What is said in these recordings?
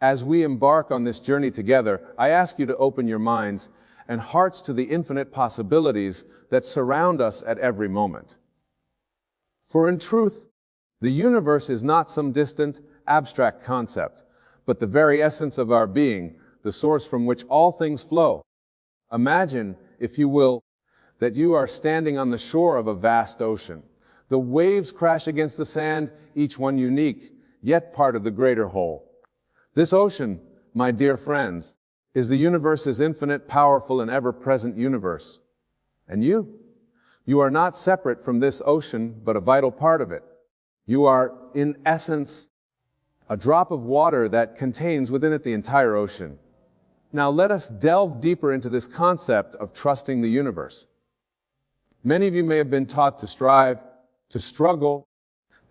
As we embark on this journey together, I ask you to open your minds and hearts to the infinite possibilities that surround us at every moment. For in truth, the universe is not some distant, abstract concept, but the very essence of our being, the source from which all things flow. Imagine, if you will, that you are standing on the shore of a vast ocean. The waves crash against the sand, each one unique, yet part of the greater whole. This ocean, my dear friends, is the universe's infinite, powerful, and ever-present universe. And you are not separate from this ocean, but a vital part of it. You are, in essence, a drop of water that contains within it the entire ocean. Now let us delve deeper into this concept of trusting the universe. Many of you may have been taught to strive, to struggle,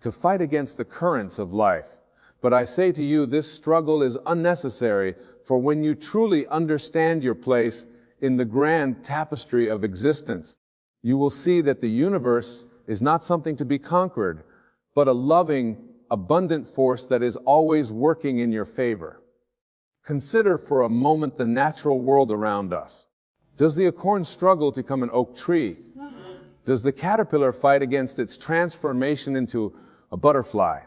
to fight against the currents of life. But I say to you, this struggle is unnecessary, for when you truly understand your place in the grand tapestry of existence, you will see that the universe is not something to be conquered, but a loving, abundant force that is always working in your favor. Consider for a moment the natural world around us. Does the acorn struggle to become an oak tree? Does the caterpillar fight against its transformation into a butterfly?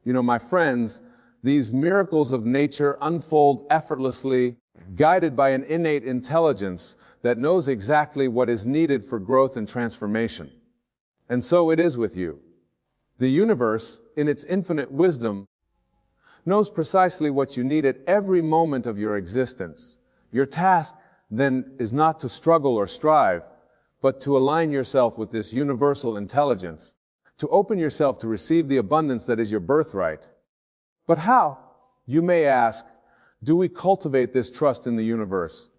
You know, my friends, these miracles of nature unfold effortlessly, guided by an innate intelligence that knows exactly what is needed for growth and transformation. And so it is with you. The universe, in its infinite wisdom, knows precisely what you need at every moment of your existence. Your task, then, is not to struggle or strive, but to align yourself with this universal intelligence, to open yourself to receive the abundance that is your birthright. But how, you may ask, do we cultivate this trust in the universe?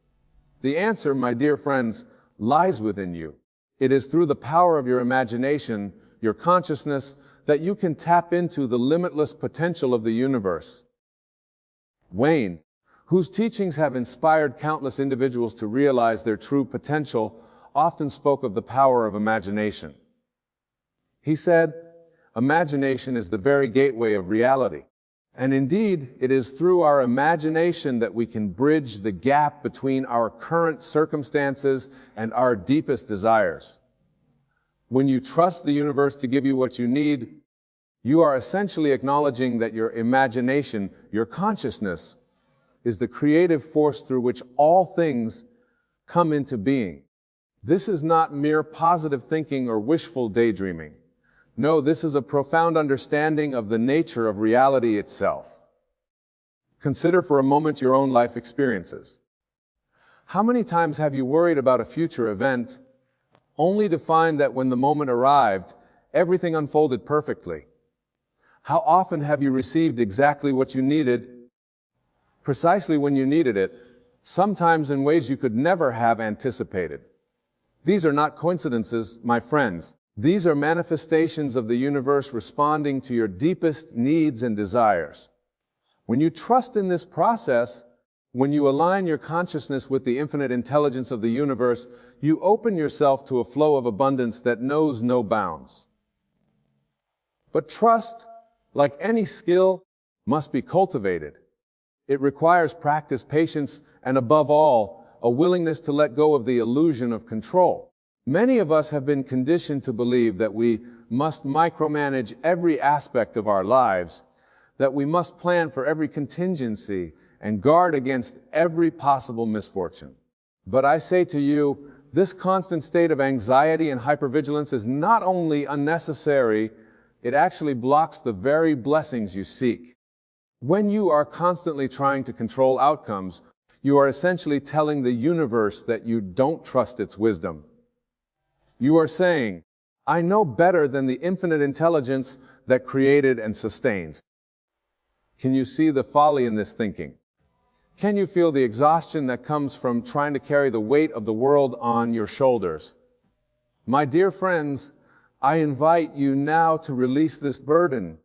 The answer, my dear friends, lies within you. It is through the power of your imagination, your consciousness, that you can tap into the limitless potential of the universe. Wayne, whose teachings have inspired countless individuals to realize their true potential, often spoke of the power of imagination. He said, "Imagination is the very gateway of reality." And indeed, it is through our imagination that we can bridge the gap between our current circumstances and our deepest desires. When you trust the universe to give you what you need, you are essentially acknowledging that your imagination, your consciousness, is the creative force through which all things come into being. This is not mere positive thinking or wishful daydreaming. No, this is a profound understanding of the nature of reality itself. Consider for a moment your own life experiences. How many times have you worried about a future event, only to find that when the moment arrived, everything unfolded perfectly? How often have you received exactly what you needed, precisely when you needed it, sometimes in ways you could never have anticipated? These are not coincidences, my friends. These are manifestations of the universe responding to your deepest needs and desires. When you trust in this process, when you align your consciousness with the infinite intelligence of the universe, you open yourself to a flow of abundance that knows no bounds. But trust, like any skill, must be cultivated. It requires practice, patience, and above all, a willingness to let go of the illusion of control. Many of us have been conditioned to believe that we must micromanage every aspect of our lives, that we must plan for every contingency and guard against every possible misfortune. But I say to you, this constant state of anxiety and hypervigilance is not only unnecessary, it actually blocks the very blessings you seek. When you are constantly trying to control outcomes, you are essentially telling the universe that you don't trust its wisdom. You are saying, "I know better than the infinite intelligence that created and sustains." Can you see the folly in this thinking? Can you feel the exhaustion that comes from trying to carry the weight of the world on your shoulders? My dear friends, I invite you now to release this burden.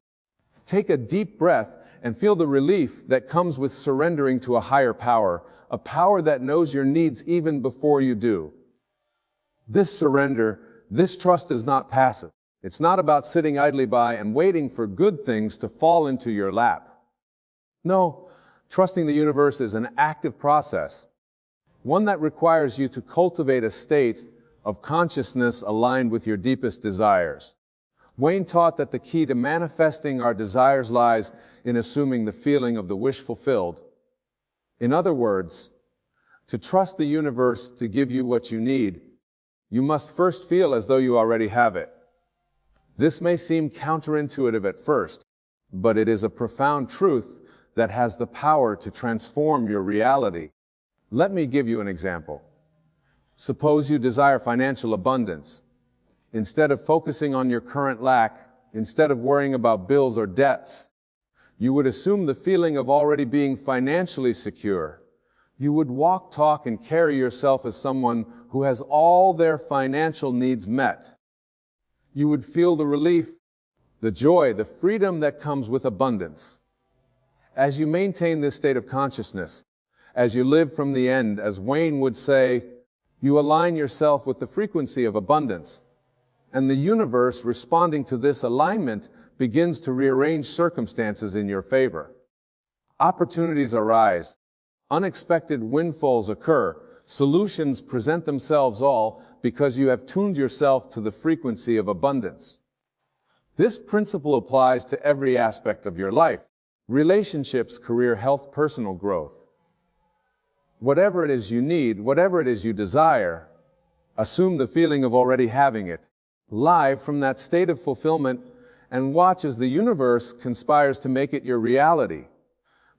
Take a deep breath and feel the relief that comes with surrendering to a higher power, a power that knows your needs even before you do. This surrender, this trust is not passive. It's not about sitting idly by and waiting for good things to fall into your lap. No, Trusting the universe is an active process, one that requires you to cultivate a state of consciousness aligned with your deepest desires. Wayne taught that the key to manifesting our desires lies in assuming the feeling of the wish fulfilled. In other words, to trust the universe to give you what you need, you must first feel as though you already have it. This may seem counterintuitive at first, but it is a profound truth that has the power to transform your reality. Let me give you an example. Suppose you desire financial abundance. Instead of focusing on your current lack, instead of worrying about bills or debts, you would assume the feeling of already being financially secure. You would walk, talk, and carry yourself as someone who has all their financial needs met. You would feel the relief, the joy, the freedom that comes with abundance. As you maintain this state of consciousness, as you live from the end, as Wayne would say, you align yourself with the frequency of abundance. And the universe, responding to this alignment, begins to rearrange circumstances in your favor. Opportunities arise. Unexpected windfalls occur. Solutions present themselves, all because you have tuned yourself to the frequency of abundance. This principle applies to every aspect of your life: relationships, career, health, personal growth. Whatever it is you need, whatever it is you desire, assume the feeling of already having it. Live from that state of fulfillment and watch as the universe conspires to make it your reality.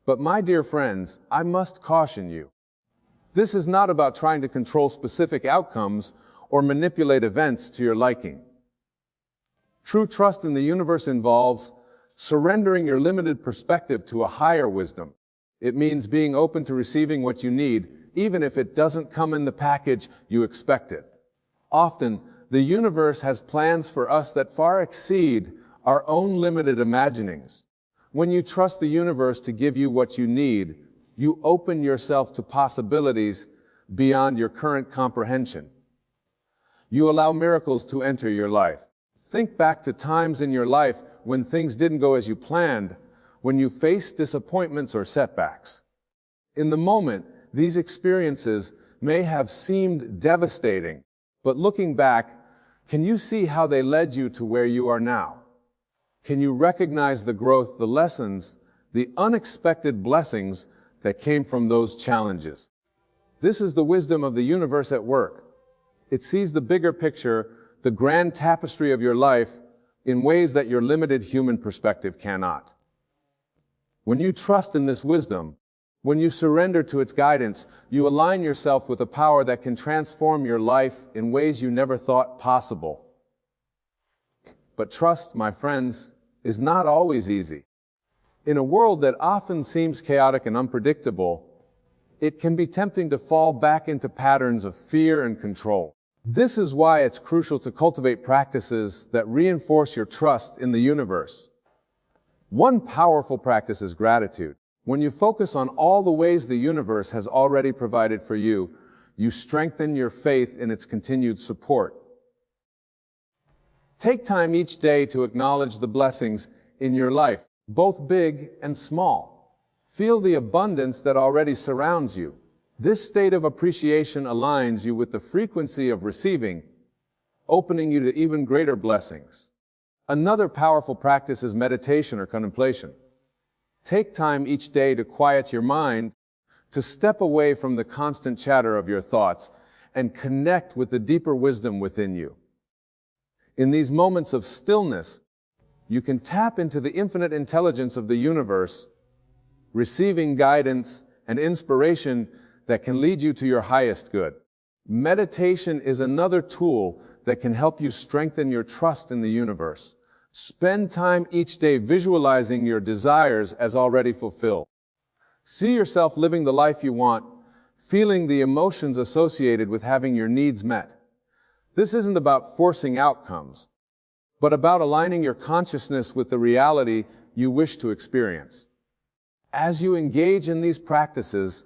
But my dear friends, I must caution you. This is not about trying to control specific outcomes or manipulate events to your liking. True trust in the universe involves surrendering your limited perspective to a higher wisdom. It means being open to receiving what you need, even if it doesn't come in the package you expected. Often, the universe has plans for us that far exceed our own limited imaginings. When you trust the universe to give you what you need, you open yourself to possibilities beyond your current comprehension. You allow miracles to enter your life. Think back to times in your life when things didn't go as you planned, when you faced disappointments or setbacks. In the moment, these experiences may have seemed devastating, but looking back, can you see how they led you to where you are now? Can you recognize the growth, the lessons, the unexpected blessings that came from those challenges? This is the wisdom of the universe at work. It sees the bigger picture, the grand tapestry of your life, in ways that your limited human perspective cannot. When you trust in this wisdom, when you surrender to its guidance, you align yourself with a power that can transform your life in ways you never thought possible. But trust, my friends, is not always easy. In a world that often seems chaotic and unpredictable, it can be tempting to fall back into patterns of fear and control. This is why it's crucial to cultivate practices that reinforce your trust in the universe. One powerful practice is gratitude. When you focus on all the ways the universe has already provided for you, you strengthen your faith in its continued support. Take time each day to acknowledge the blessings in your life, both big and small. Feel the abundance that already surrounds you. This state of appreciation aligns you with the frequency of receiving, opening you to even greater blessings. Another powerful practice is meditation or contemplation. Take time each day to quiet your mind, to step away from the constant chatter of your thoughts, and connect with the deeper wisdom within you. In these moments of stillness, you can tap into the infinite intelligence of the universe, receiving guidance and inspiration that can lead you to your highest good. Meditation is another tool that can help you strengthen your trust in the universe. Spend time each day visualizing your desires as already fulfilled. See yourself living the life you want, feeling the emotions associated with having your needs met. This isn't about forcing outcomes, but about aligning your consciousness with the reality you wish to experience. As you engage in these practices,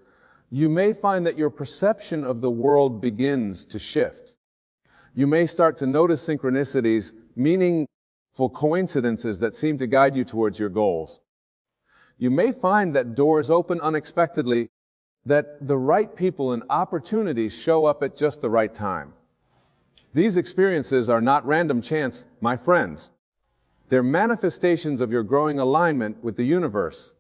you may find that your perception of the world begins to shift. You may start to notice synchronicities, meaningful coincidences that seem to guide you towards your goals. You may find that doors open unexpectedly, that the right people and opportunities show up at just the right time. These experiences are not random chance, my friends. They're manifestations of your growing alignment with the universe.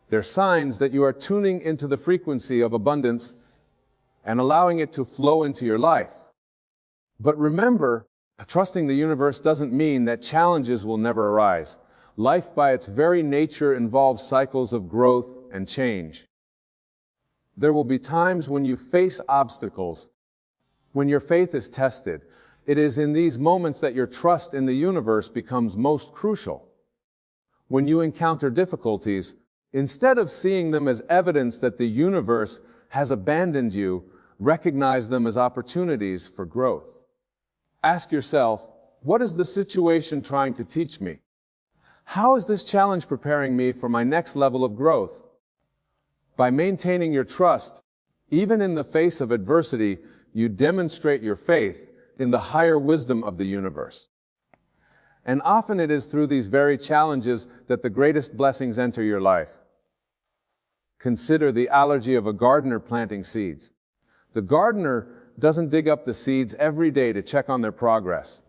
They're signs that you are tuning into the frequency of abundance and allowing it to flow into your life. But remember, trusting the universe doesn't mean that challenges will never arise. Life by its very nature involves cycles of growth and change. There will be times when you face obstacles, when your faith is tested. It is in these moments that your trust in the universe becomes most crucial. When you encounter difficulties, instead of seeing them as evidence that the universe has abandoned you, recognize them as opportunities for growth. Ask yourself, what is the situation trying to teach me? How is this challenge preparing me for my next level of growth? By maintaining your trust, even in the face of adversity, you demonstrate your faith in the higher wisdom of the universe. And often it is through these very challenges that the greatest blessings enter your life. Consider the analogy of a gardener planting seeds. The gardener doesn't dig up the seeds every day to check on their progress.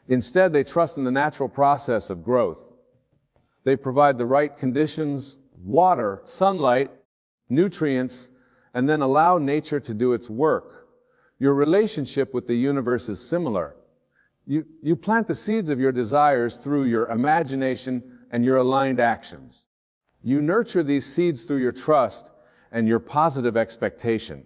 Instead, they trust in the natural process of growth. They provide the right conditions, water, sunlight, nutrients, and then allow nature to do its work. Your relationship with the universe is similar. You plant the seeds of your desires through your imagination and your aligned actions. You nurture these seeds through your trust and your positive expectation.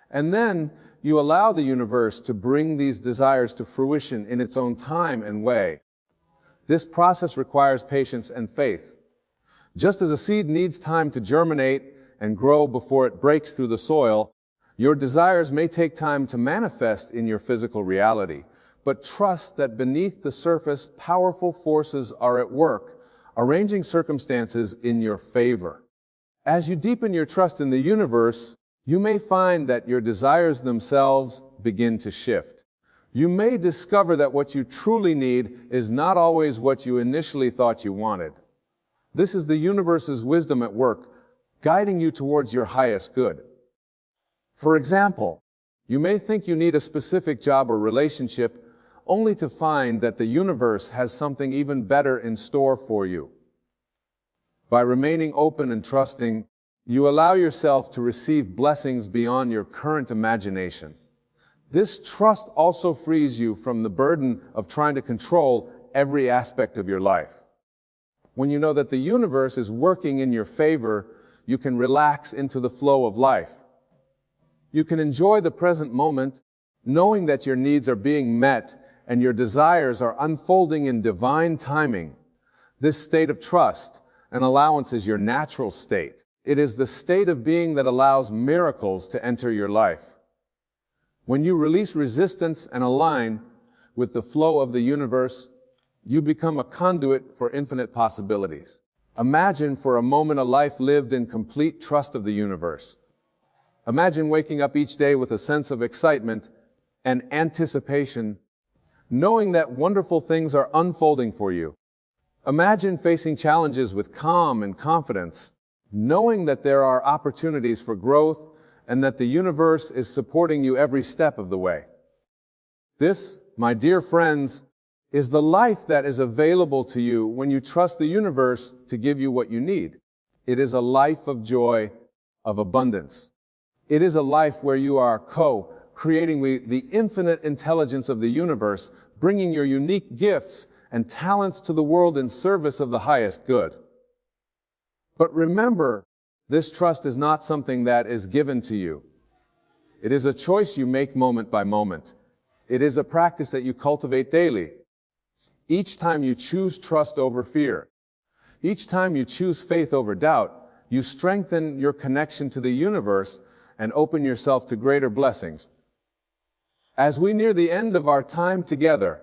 And then you allow the universe to bring these desires to fruition in its own time and way. This process requires patience and faith. Just as a seed needs time to germinate and grow before it breaks through the soil, your desires may take time to manifest in your physical reality, but trust that beneath the surface, powerful forces are at work, arranging circumstances in your favor. As you deepen your trust in the universe, you may find that your desires themselves begin to shift. You may discover that what you truly need is not always what you initially thought you wanted. This is the universe's wisdom at work, guiding you towards your highest good. For example, you may think you need a specific job or relationship, only to find that the universe has something even better in store for you. By remaining open and trusting, you allow yourself to receive blessings beyond your current imagination. This trust also frees you from the burden of trying to control every aspect of your life. When you know that the universe is working in your favor, you can relax into the flow of life. You can enjoy the present moment, knowing that your needs are being met and your desires are unfolding in divine timing. This state of trust and allowance is your natural state. It is the state of being that allows miracles to enter your life. When you release resistance and align with the flow of the universe, you become a conduit for infinite possibilities. Imagine for a moment a life lived in complete trust of the universe. Imagine waking up each day with a sense of excitement and anticipation, knowing that wonderful things are unfolding for you. Imagine facing challenges with calm and confidence, knowing that there are opportunities for growth and that the universe is supporting you every step of the way. This, my dear friends, is the life that is available to you when you trust the universe to give you what you need. It is a life of joy, of abundance. It is a life where you are co-creating with the infinite intelligence of the universe, bringing your unique gifts and talents to the world in service of the highest good. But remember, this trust is not something that is given to you. It is a choice you make moment by moment. It is a practice that you cultivate daily. Each time you choose trust over fear, each time you choose faith over doubt, you strengthen your connection to the universe and open yourself to greater blessings. As we near the end of our time together,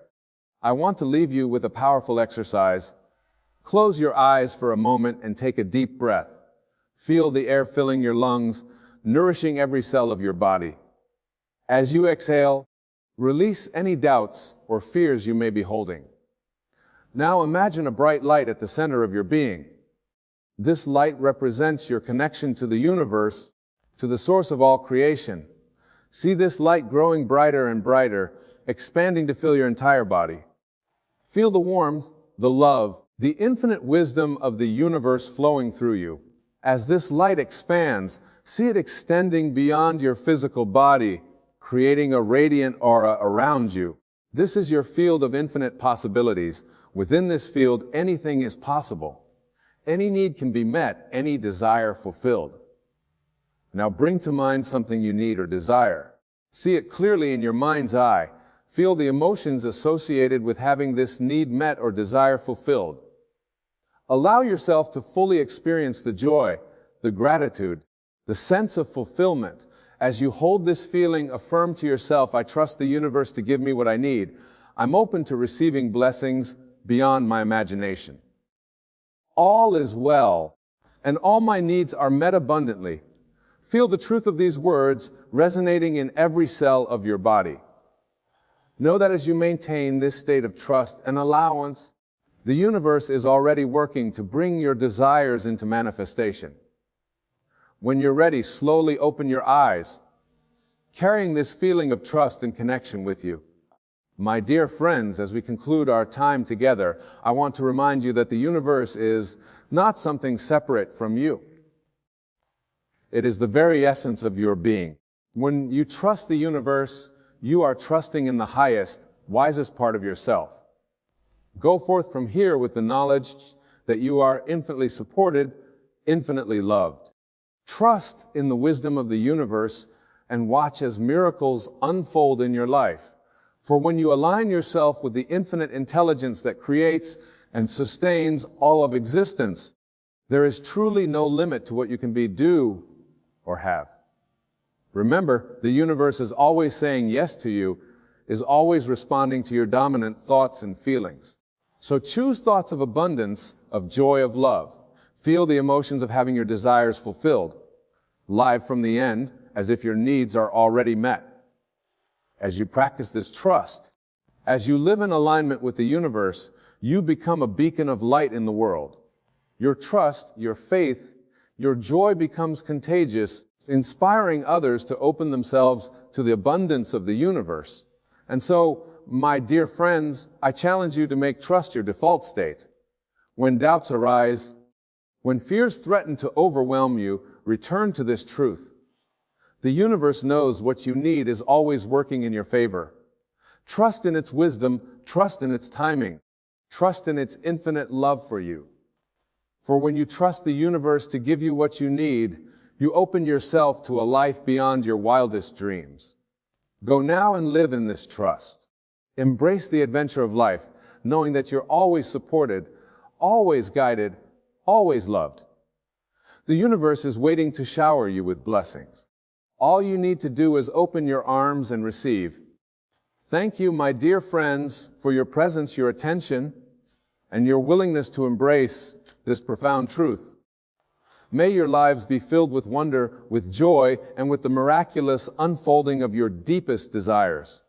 I want to leave you with a powerful exercise. Close your eyes for a moment and take a deep breath. Feel the air filling your lungs, nourishing every cell of your body. As you exhale, release any doubts or fears you may be holding. Now imagine a bright light at the center of your being. This light represents your connection to the universe, to the source of all creation. See this light growing brighter and brighter, expanding to fill your entire body. Feel the warmth, the love, the infinite wisdom of the universe flowing through you. As this light expands, see it extending beyond your physical body, creating a radiant aura around you. This is your field of infinite possibilities. Within this field, anything is possible. Any need can be met, any desire fulfilled. Now bring to mind something you need or desire. See it clearly in your mind's eye. Feel the emotions associated with having this need met or desire fulfilled. Allow yourself to fully experience the joy, the gratitude, the sense of fulfillment. As you hold this feeling, affirm to yourself, I trust the universe to give me what I need. I'm open to receiving blessings beyond my imagination. All is well, and all my needs are met abundantly. Feel the truth of these words resonating in every cell of your body. Know that as you maintain this state of trust and allowance, the universe is already working to bring your desires into manifestation. When you're ready, slowly open your eyes, carrying this feeling of trust and connection with you. My dear friends, as we conclude our time together, I want to remind you that the universe is not something separate from you. It is the very essence of your being. When you trust the universe, you are trusting in the highest, wisest part of yourself. Go forth from here with the knowledge that you are infinitely supported, infinitely loved. Trust in the wisdom of the universe and watch as miracles unfold in your life. For when you align yourself with the infinite intelligence that creates and sustains all of existence, there is truly no limit to what you can be, do, or have. Remember, the universe is always saying yes to you, is always responding to your dominant thoughts and feelings. So choose thoughts of abundance, of joy, of love. Feel the emotions of having your desires fulfilled. Live from the end, as if your needs are already met. As you practice this trust, as you live in alignment with the universe, you become a beacon of light in the world. Your trust, your faith, your joy becomes contagious, inspiring others to open themselves to the abundance of the universe. And so, my dear friends, I challenge you to make trust your default state. When doubts arise, when fears threaten to overwhelm you, return to this truth. The universe knows what you need is always working in your favor. Trust in its wisdom, trust in its timing, trust in its infinite love for you. For when you trust the universe to give you what you need, you open yourself to a life beyond your wildest dreams. Go now and live in this trust. Embrace the adventure of life, knowing that you're always supported, always guided, always loved. The universe is waiting to shower you with blessings. All you need to do is open your arms and receive. Thank you, my dear friends, for your presence, your attention, and your willingness to embrace this profound truth. May your lives be filled with wonder, with joy, and with the miraculous unfolding of your deepest desires.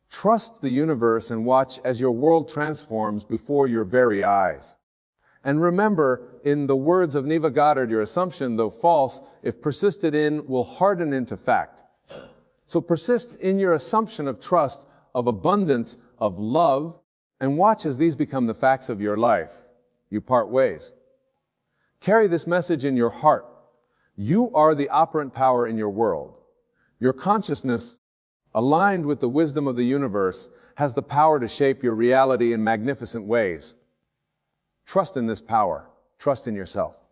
Trust the universe and watch as your world transforms before your very eyes. And remember, in the words of Neva Goddard, your assumption, though false, if persisted in, will harden into fact. So persist in your assumption of trust, of abundance, of love, and watch as these become the facts of your life. You part ways. Carry this message in your heart. You are the operant power in your world. Your consciousness, aligned with the wisdom of the universe, has the power to shape your reality in magnificent ways. Trust in this power. Trust in yourself.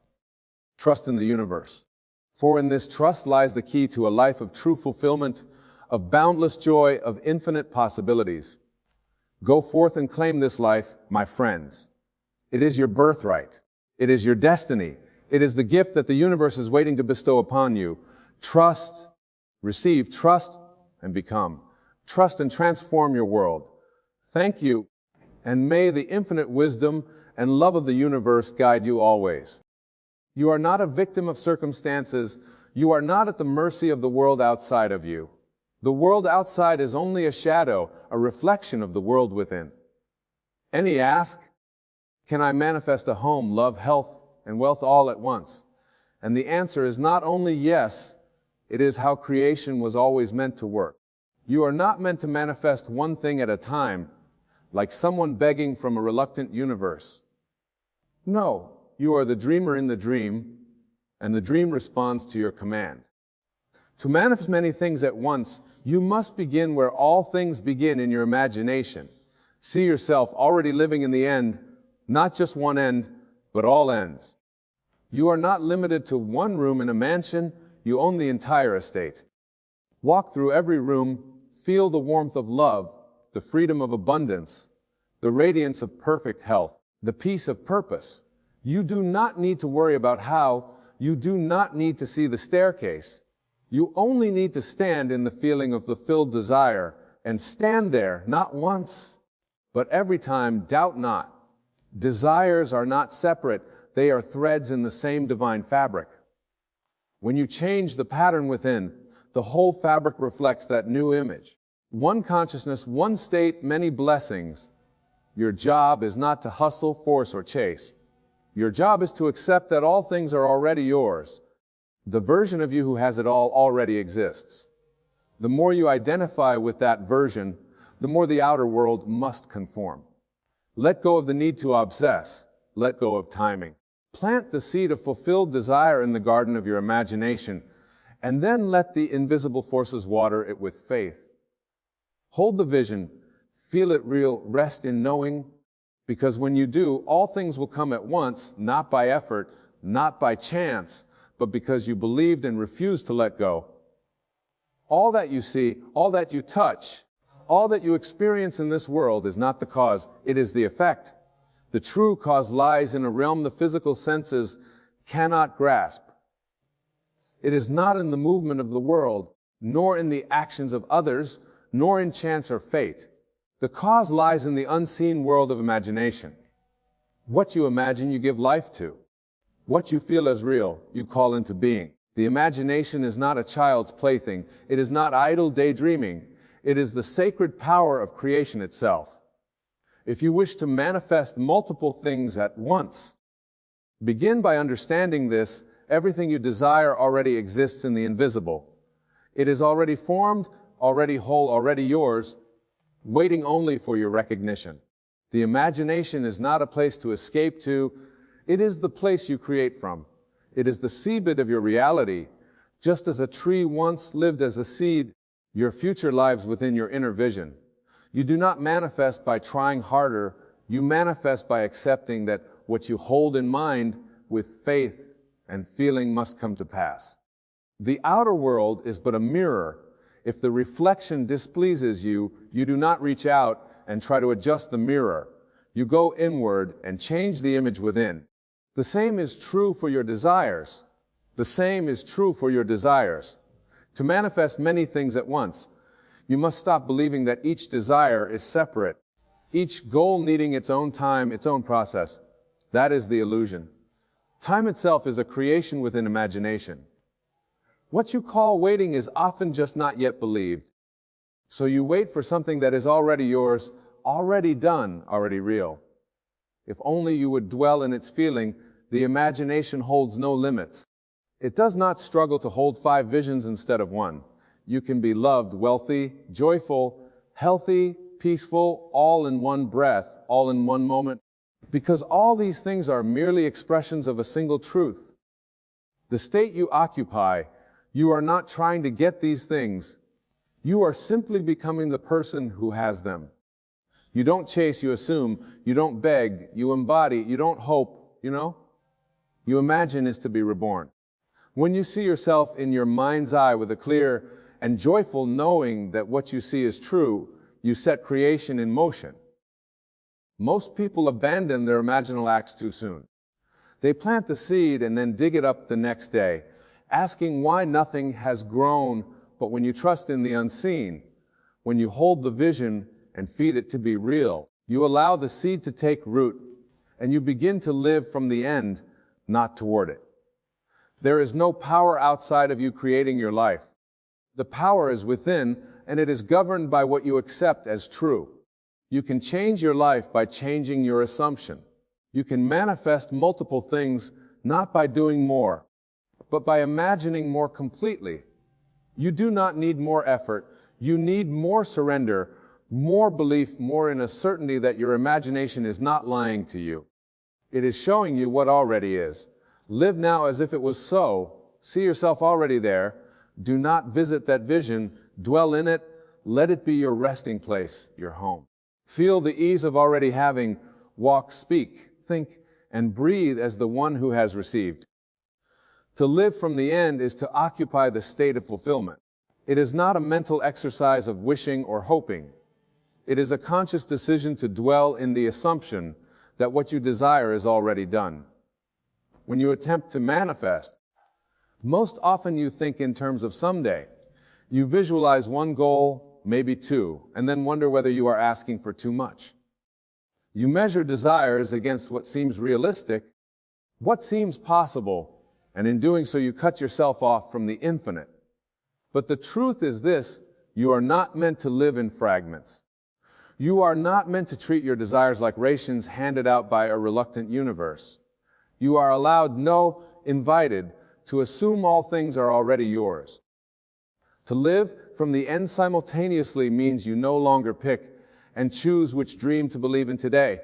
Trust in the universe. For in this trust lies the key to a life of true fulfillment, of boundless joy, of infinite possibilities. Go forth and claim this life, my friends. It is your birthright. It is your destiny. It is the gift that the universe is waiting to bestow upon you. Trust, receive, trust, and become. Trust and transform your world. Thank you, and may the infinite wisdom and love of the universe guide you always. You are not a victim of circumstances. You are not at the mercy of the world outside of you. The world outside is only a shadow, a reflection of the world within. Any ask, can I manifest a home, love, health, and wealth all at once? And the answer is not only yes, it is how creation was always meant to work. You are not meant to manifest one thing at a time, like someone begging from a reluctant universe. No, you are the dreamer in the dream, and the dream responds to your command. To manifest many things at once, you must begin where all things begin, in your imagination. See yourself already living in the end, not just one end, but all ends. You are not limited to one room in a mansion, you own the entire estate. Walk through every room, feel the warmth of love, the freedom of abundance, the radiance of perfect health, the peace of purpose. You do not need to worry about how, you do not need to see the staircase. You only need to stand in the feeling of fulfilled desire, and stand there, not once, but every time. Doubt not. Desires are not separate, they are threads in the same divine fabric. When you change the pattern within, the whole fabric reflects that new image. One consciousness, one state, many blessings. Your job is not to hustle, force, or chase. Your job is to accept that all things are already yours. The version of you who has it all already exists. The more you identify with that version, the more the outer world must conform. Let go of the need to obsess. Let go of timing. Plant the seed of fulfilled desire in the garden of your imagination, and then let the invisible forces water it with faith. Hold the vision, feel it real, rest in knowing, because when you do, all things will come at once, not by effort, not by chance, but because you believed and refused to let go. All that you see, all that you touch, all that you experience in this world is not the cause, it is the effect. The true cause lies in a realm the physical senses cannot grasp. It is not in the movement of the world, nor in the actions of others, nor in chance or fate. The cause lies in the unseen world of imagination. What you imagine, you give life to. What you feel as real, you call into being. The imagination is not a child's plaything. It is not idle daydreaming. It is the sacred power of creation itself. If you wish to manifest multiple things at once, begin by understanding this. Everything you desire already exists in the invisible. It is already formed, already whole, already yours, waiting only for your recognition. The imagination is not a place to escape to. It is the place you create from. It is the seedbed of your reality. Just as a tree once lived as a seed, your future lives within your inner vision. You do not manifest by trying harder. You manifest by accepting that what you hold in mind with faith and feeling must come to pass. The outer world is but a mirror. If the reflection displeases you, you do not reach out and try to adjust the mirror. You go inward and change the image within. The same is true for your desires. The same is true for your desires. To manifest many things at once, you must stop believing that each desire is separate, each goal needing its own time, its own process. That is the illusion. Time itself is a creation within imagination. What you call waiting is often just not yet believed. So you wait for something that is already yours, already done, already real. If only you would dwell in its feeling, the imagination holds no limits. It does not struggle to hold 5 visions instead of one. You can be loved, wealthy, joyful, healthy, peaceful, all in one breath, all in one moment, because all these things are merely expressions of a single truth. The state you occupy, you are not trying to get these things. You are simply becoming the person who has them. You don't chase, you assume. You don't beg, you embody. You don't hope, You imagine is to be reborn. When you see yourself in your mind's eye with a clear and joyful knowing that what you see is true, you set creation in motion. Most people abandon their imaginal acts too soon. They plant the seed and then dig it up the next day, asking why nothing has grown. But when you trust in the unseen, when you hold the vision and feed it to be real, you allow the seed to take root, and you begin to live from the end, not toward it. There is no power outside of you creating your life. The power is within, and it is governed by what you accept as true. You can change your life by changing your assumption. You can manifest multiple things, not by doing more, but by imagining more completely. You do not need more effort. You need more surrender, more belief, more in a certainty that your imagination is not lying to you. It is showing you what already is. Live now as if it was so. See yourself already there. Do not visit that vision. Dwell in it. Let it be your resting place, your home. Feel the ease of already having. Walk, speak, think, and breathe as the one who has received. To live from the end is to occupy the state of fulfillment. It is not a mental exercise of wishing or hoping. It is a conscious decision to dwell in the assumption that what you desire is already done. When you attempt to manifest, most often you think in terms of someday. You visualize one goal, maybe two, and then wonder whether you are asking for too much. You measure desires against what seems realistic, what seems possible, and in doing so you cut yourself off from the infinite. But the truth is this: you are not meant to live in fragments. You are not meant to treat your desires like rations handed out by a reluctant universe. You are allowed, no, invited, to assume all things are already yours. To live from the end simultaneously means you no longer pick and choose which dream to believe in today.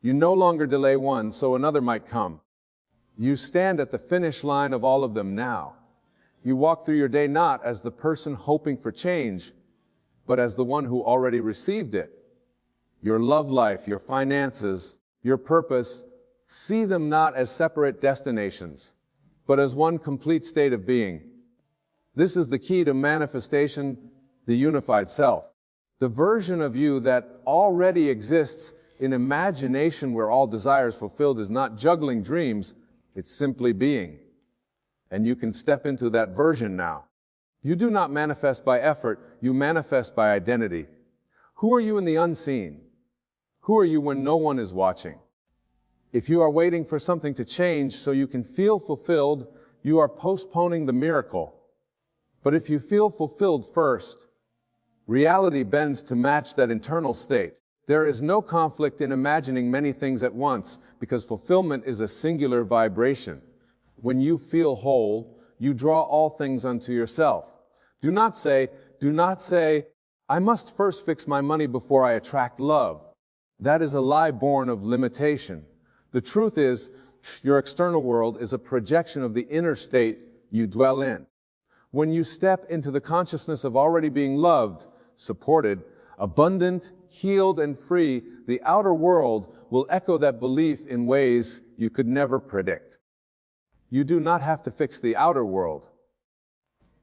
You no longer delay one so another might come. You stand at the finish line of all of them now. You walk through your day not as the person hoping for change, but as the one who already received it. Your love life, your finances, your purpose, see them not as separate destinations, but as one complete state of being. This is the key to manifestation, the unified self. The version of you that already exists in imagination where all desires fulfilled is not juggling dreams, it's simply being. And you can step into that version now. You do not manifest by effort, you manifest by identity. Who are you in the unseen? Who are you when no one is watching? If you are waiting for something to change so you can feel fulfilled, you are postponing the miracle. But if you feel fulfilled first, reality bends to match that internal state. There is no conflict in imagining many things at once because fulfillment is a singular vibration. When you feel whole, you draw all things unto yourself. Do not say, I must first fix my money before I attract love. That is a lie born of limitation. The truth is, your external world is a projection of the inner state you dwell in. When you step into the consciousness of already being loved, supported, abundant, healed, and free, the outer world will echo that belief in ways you could never predict. You do not have to fix the outer world.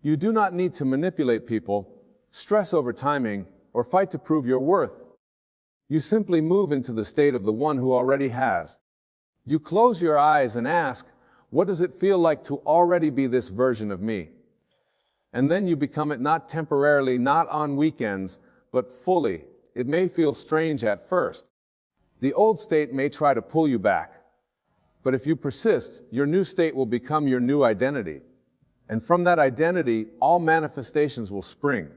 You do not need to manipulate people, stress over timing, or fight to prove your worth. You simply move into the state of the one who already has. You close your eyes and ask, what does it feel like to already be this version of me? And then you become it, not temporarily, not on weekends, but fully. It may feel strange at first. The old state may try to pull you back. But if you persist, your new state will become your new identity. And from that identity, all manifestations will spring.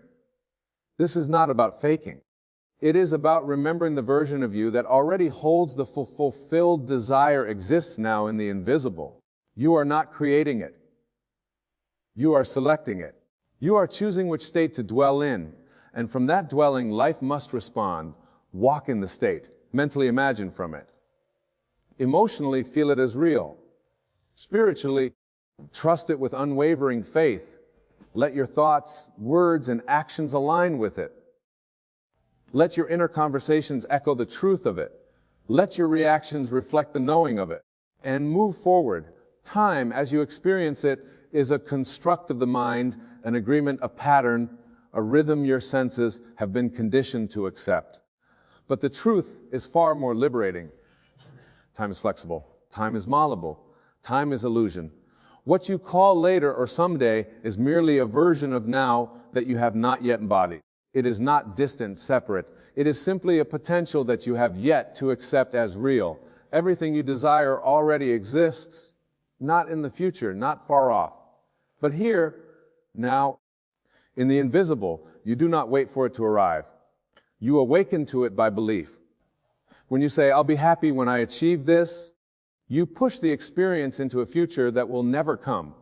This is not about faking. It is about remembering the version of you that already holds the fulfilled desire exists now in the invisible. You are not creating it. You are selecting it. You are choosing which state to dwell in. And from that dwelling, life must respond. Walk in the state. Mentally imagine from it. Emotionally, feel it as real. Spiritually, trust it with unwavering faith. Let your thoughts, words, and actions align with it. Let your inner conversations echo the truth of it. Let your reactions reflect the knowing of it. And move forward. Time, as you experience it, is a construct of the mind, an agreement, a pattern, a rhythm your senses have been conditioned to accept. But the truth is far more liberating. Time is flexible. Time is malleable. Time is illusion. What you call later or someday is merely a version of now that you have not yet embodied. It is not distant, separate. It is simply a potential that you have yet to accept as real. Everything you desire already exists, not in the future, not far off, but here, now. In the invisible, you do not wait for it to arrive. You awaken to it by belief. When you say, I'll be happy when I achieve this, You push the experience into a future that will never come,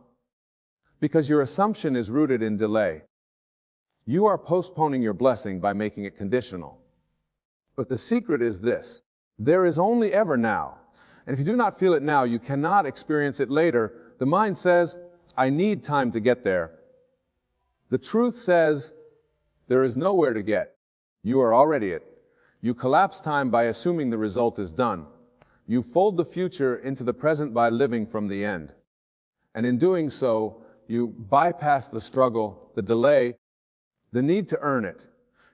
because your assumption is rooted in delay. You are postponing your blessing by making it conditional. But the secret is this: there is only ever now. And if you do not feel it now, you cannot experience it later. The mind says, I need time to get there. The truth says, there is nowhere to get. You are already it. You collapse time by assuming the result is done. You fold the future into the present by living from the end. And in doing so, you bypass the struggle, the delay, the need to earn it.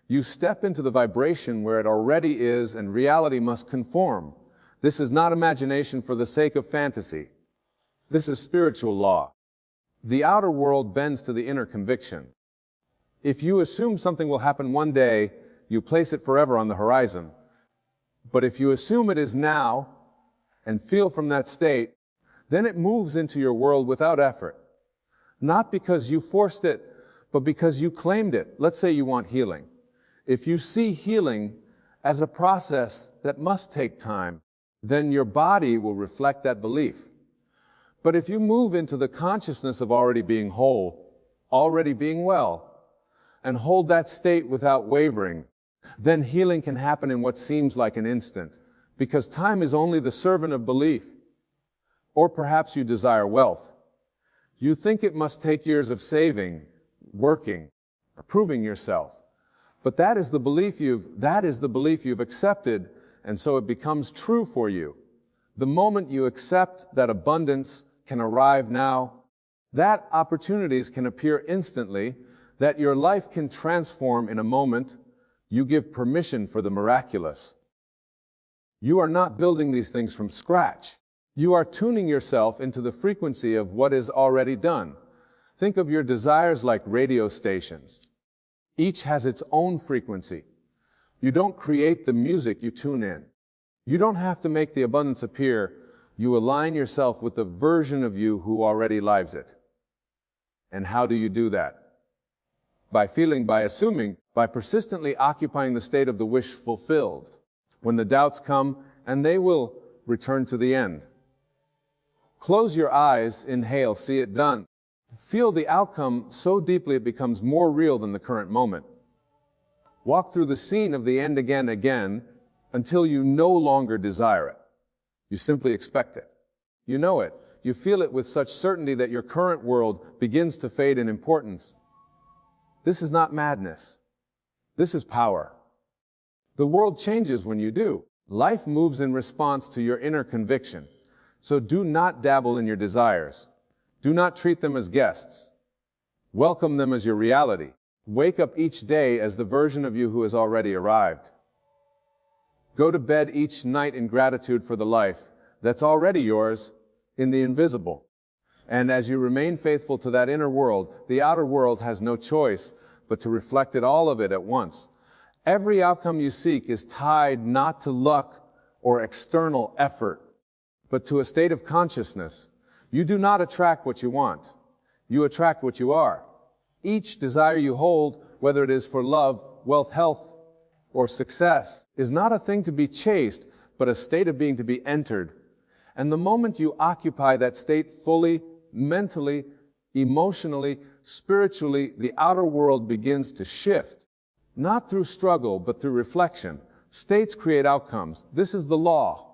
You step into the vibration where it already is, and reality must conform. This is not imagination for the sake of fantasy. This is spiritual law. The outer world bends to the inner conviction. If you assume something will happen one day, you place it forever on the horizon. But if you assume it is now, and feel from that state, then it moves into your world without effort. Not because you forced it, but because you claimed it. Let's say you want healing. If you see healing as a process that must take time, then your body will reflect that belief. But if you move into the consciousness of already being whole, already being well, and hold that state without wavering, then healing can happen in what seems like an instant, because time is only the servant of belief. Or perhaps you desire wealth. You think it must take years of saving, working, or proving yourself. But that is the belief you've accepted, and so it becomes true for you. The moment you accept that abundance can arrive now, that opportunities can appear instantly, that your life can transform in a moment, you give permission for the miraculous. You are not building these things from scratch. You are tuning yourself into the frequency of what is already done. Think of your desires like radio stations. Each has its own frequency. You don't create the music, you tune in. You don't have to make the abundance appear. You align yourself with the version of you who already lives it. And how do you do that? By feeling, by assuming, by persistently occupying the state of the wish fulfilled. When the doubts come, and they will, return to the end. Close your eyes, inhale, see it done. Feel the outcome so deeply it becomes more real than the current moment. Walk through the scene of the end again, until you no longer desire it. You simply expect it. You know it. You feel it with such certainty that your current world begins to fade in importance. This is not madness. This is power. The world changes when you do. Life moves in response to your inner conviction. So do not dabble in your desires. Do not treat them as guests. Welcome them as your reality. Wake up each day as the version of you who has already arrived. Go to bed each night in gratitude for the life that's already yours in the invisible. And as you remain faithful to that inner world, the outer world has no choice but to reflect all of it at once. Every outcome you seek is tied not to luck or external effort, but to a state of consciousness. You do not attract what you want. You attract what you are. Each desire you hold, whether it is for love, wealth, health, or success, is not a thing to be chased, but a state of being to be entered. And the moment you occupy that state fully, mentally, emotionally, spiritually, the outer world begins to shift. Not through struggle, but through reflection. States create outcomes. This is the law.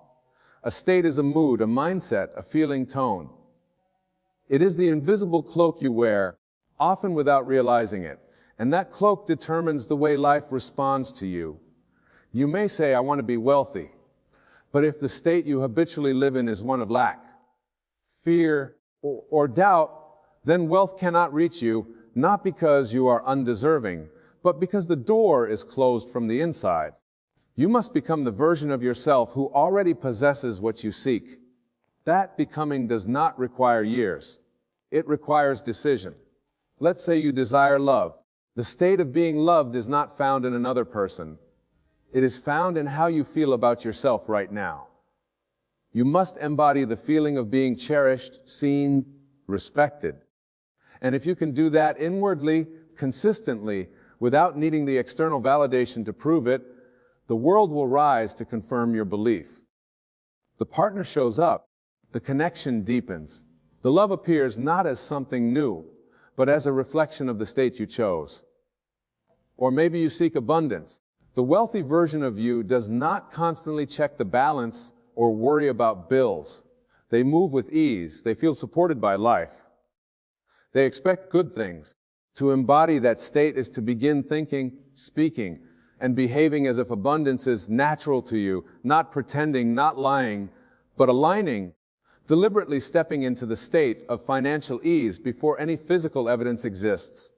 A state is a mood, a mindset, a feeling tone. It is the invisible cloak you wear, often without realizing it. And that cloak determines the way life responds to you. You may say, I want to be wealthy. But if the state you habitually live in is one of lack, fear, or doubt, then wealth cannot reach you, not because you are undeserving, but because the door is closed from the inside. You must become the version of yourself who already possesses what you seek. That becoming does not require years. It requires decision. Let's say you desire love. The state of being loved is not found in another person. It is found in how you feel about yourself right now. You must embody the feeling of being cherished, seen, respected. And if you can do that inwardly, consistently, without needing the external validation to prove it, the world will rise to confirm your belief. The partner shows up. The connection deepens. The love appears not as something new, but as a reflection of the state you chose. Or maybe you seek abundance. The wealthy version of you does not constantly check the balance or worry about bills. They move with ease. They feel supported by life. They expect good things. To embody that state is to begin thinking, speaking, and behaving as if abundance is natural to you, not pretending, not lying, but aligning, deliberately stepping into the state of financial ease before any physical evidence exists.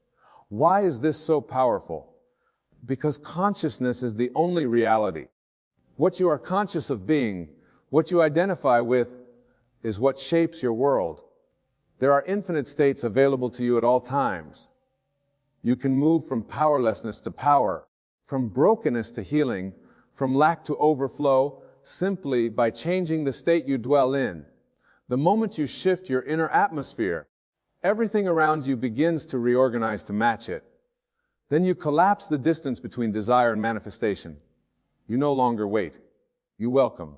Why is this so powerful? Because consciousness is the only reality. What you are conscious of being, what you identify with, is what shapes your world. There are infinite states available to you at all times. You can move from powerlessness to power, from brokenness to healing, from lack to overflow, simply by changing the state you dwell in. The moment you shift your inner atmosphere, everything around you begins to reorganize to match it. Then you collapse the distance between desire and manifestation. You no longer wait. You welcome.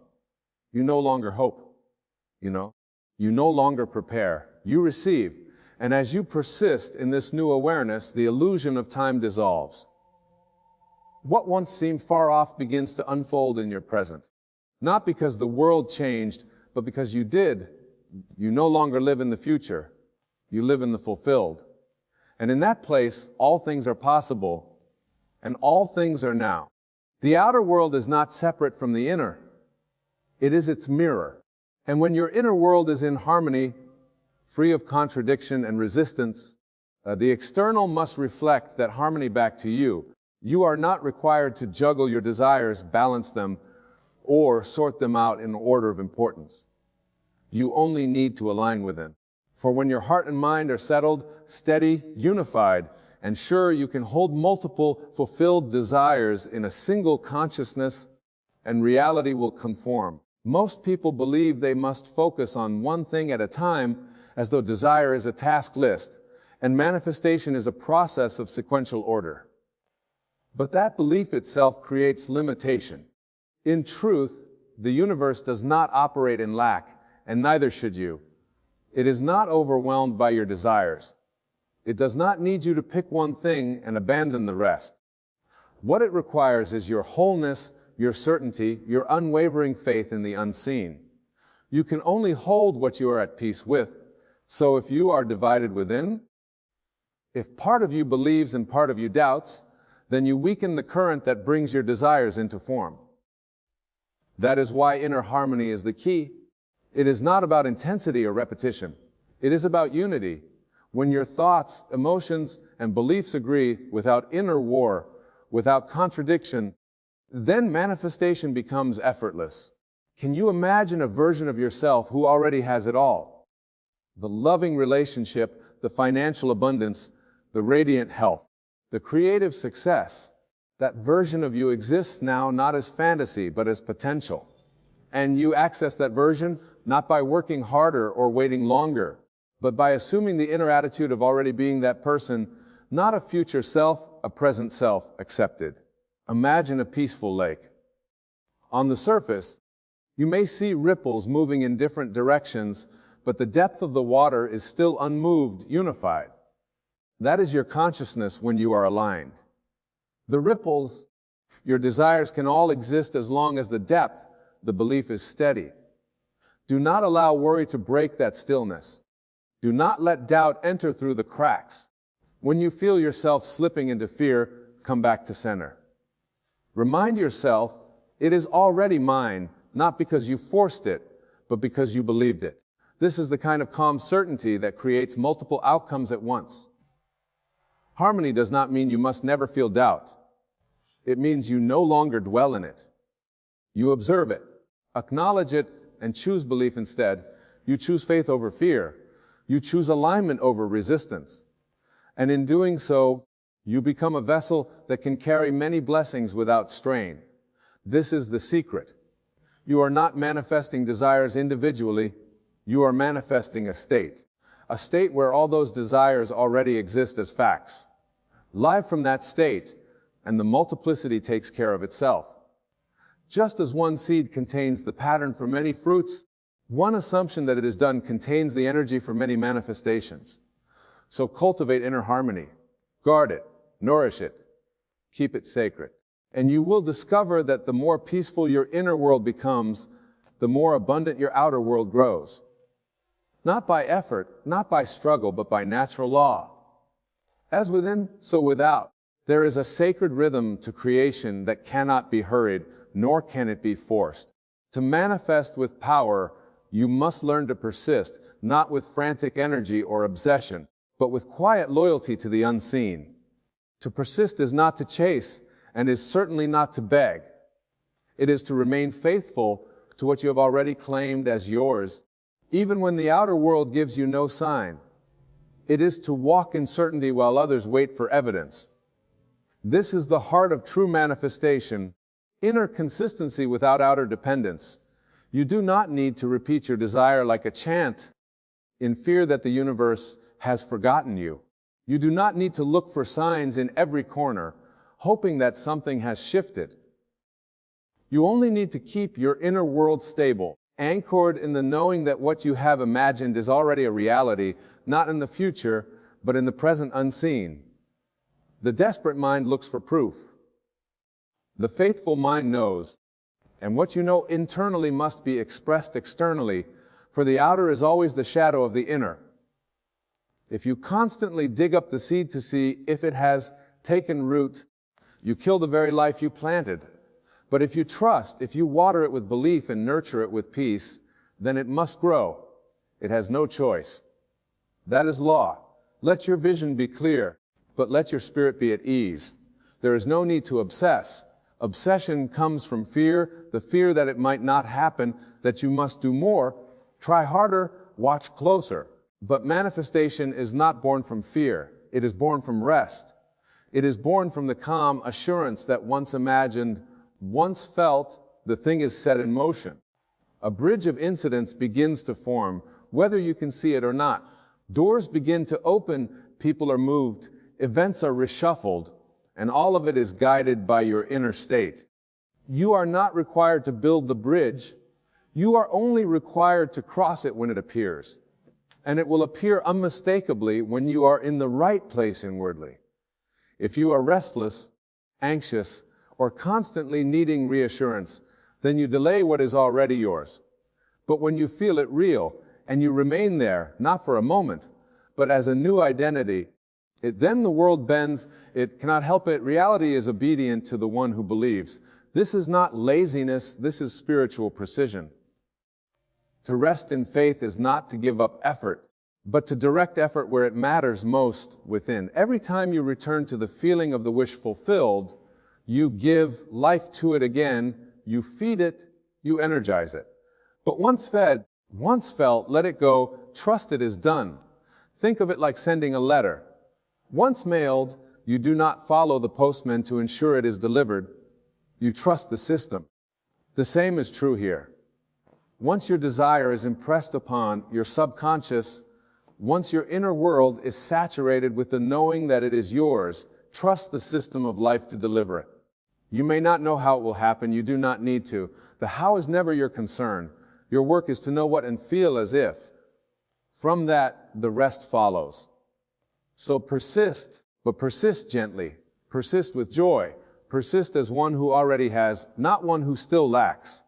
You no longer hope. You no longer prepare. You receive. And as you persist in this new awareness, the illusion of time dissolves. What once seemed far off begins to unfold in your present. Not because the world changed, but because you did. You no longer live in the future. You live in the fulfilled. And in that place, all things are possible, and all things are now. The outer world is not separate from the inner. It is its mirror. And when your inner world is in harmony, free of contradiction and resistance, the external must reflect that harmony back to you. You are not required to juggle your desires, balance them, or sort them out in order of importance. You only need to align with them. For when your heart and mind are settled, steady, unified, and sure you can hold multiple fulfilled desires in a single consciousness, and reality will conform. Most people believe they must focus on one thing at a time, as though desire is a task list, and manifestation is a process of sequential order. But that belief itself creates limitation. In truth, the universe does not operate in lack, and neither should you. It is not overwhelmed by your desires. It does not need you to pick one thing and abandon the rest. What it requires is your wholeness, your certainty, your unwavering faith in the unseen. You can only hold what you are at peace with. So if you are divided within, if part of you believes and part of you doubts, then you weaken the current that brings your desires into form. That is why inner harmony is the key. It is not about intensity or repetition. It is about unity. When your thoughts, emotions, and beliefs agree without inner war, without contradiction, then manifestation becomes effortless. Can you imagine a version of yourself who already has it all? The loving relationship, the financial abundance, the radiant health, the creative success. That version of you exists now not as fantasy, but as potential. And you access that version not by working harder or waiting longer, but by assuming the inner attitude of already being that person, not a future self, a present self accepted. Imagine a peaceful lake. On the surface, you may see ripples moving in different directions, but the depth of the water is still unmoved, unified. That is your consciousness when you are aligned. The ripples, your desires can all exist as long as the depth, the belief is steady. Do not allow worry to break that stillness. Do not let doubt enter through the cracks. When you feel yourself slipping into fear, come back to center. Remind yourself, it is already mine, not because you forced it, but because you believed it. This is the kind of calm certainty that creates multiple outcomes at once. Harmony does not mean you must never feel doubt. It means you no longer dwell in it. You observe it, acknowledge it, and choose belief instead. You choose faith over fear. You choose alignment over resistance. And in doing so, you become a vessel that can carry many blessings without strain. This is the secret. You are not manifesting desires individually. You are manifesting a state where all those desires already exist as facts. Live from that state, and the multiplicity takes care of itself. Just as one seed contains the pattern for many fruits, One assumption that it is done contains the energy for many manifestations. So cultivate inner harmony, guard it, nourish it, keep it sacred. And you will discover that the more peaceful your inner world becomes, the more abundant your outer world grows. Not by effort, not by struggle, but by natural law. As within, so without. There is a sacred rhythm to creation that cannot be hurried, nor can it be forced. To manifest with power, you must learn to persist, not with frantic energy or obsession, but with quiet loyalty to the unseen. To persist is not to chase, and is certainly not to beg. It is to remain faithful to what you have already claimed as yours, even when the outer world gives you no sign. It is to walk in certainty while others wait for evidence. This is the heart of true manifestation, inner consistency without outer dependence. You do not need to repeat your desire like a chant in fear that the universe has forgotten you. You do not need to look for signs in every corner, hoping that something has shifted. You only need to keep your inner world stable, anchored in the knowing that what you have imagined is already a reality, not in the future, but in the present unseen. The desperate mind looks for proof. The faithful mind knows, and what you know internally must be expressed externally, for the outer is always the shadow of the inner. If you constantly dig up the seed to see if it has taken root, you kill the very life you planted. But if you trust, if you water it with belief and nurture it with peace, then it must grow. It has no choice. That is law. Let your vision be clear, but let your spirit be at ease. There is no need to obsess. Obsession comes from fear, the fear that it might not happen, that you must do more, try harder, watch closer. But manifestation is not born from fear. It is born from rest. It is born from the calm assurance that once imagined, once felt, the thing is set in motion. A bridge of incidents begins to form, whether you can see it or not. Doors begin to open, people are moved, events are reshuffled, and all of it is guided by your inner state. You are not required to build the bridge. You are only required to cross it when it appears. And it will appear unmistakably when you are in the right place inwardly. If you are restless, anxious, or constantly needing reassurance, then you delay what is already yours. But when you feel it real, and you remain there, not for a moment, but as a new identity, then the world bends, it cannot help it. Reality is obedient to the one who believes. This is not laziness, this is spiritual precision. To rest in faith is not to give up effort, but to direct effort where it matters most within. Every time you return to the feeling of the wish fulfilled, you give life to it again, you feed it, you energize it. But once fed, once felt, let it go, trust it is done. Think of it like sending a letter. Once mailed, you do not follow the postman to ensure it is delivered. You trust the system. The same is true here. Once your desire is impressed upon your subconscious, once your inner world is saturated with the knowing that it is yours, trust the system of life to deliver it. You may not know how it will happen, you do not need to. The how is never your concern. Your work is to know what and feel as if. From that, the rest follows. So persist, but persist gently. Persist with joy. Persist as one who already has, not one who still lacks.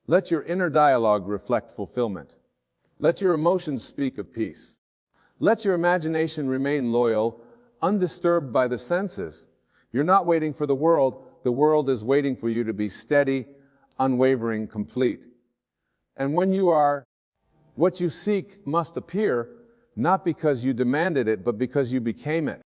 Let your inner dialogue reflect fulfillment. Let your emotions speak of peace. Let your imagination remain loyal, undisturbed by the senses. You're not waiting for the world is waiting for you to be steady, unwavering, complete. And when you are, what you seek must appear, not because you demanded it, but because you became it.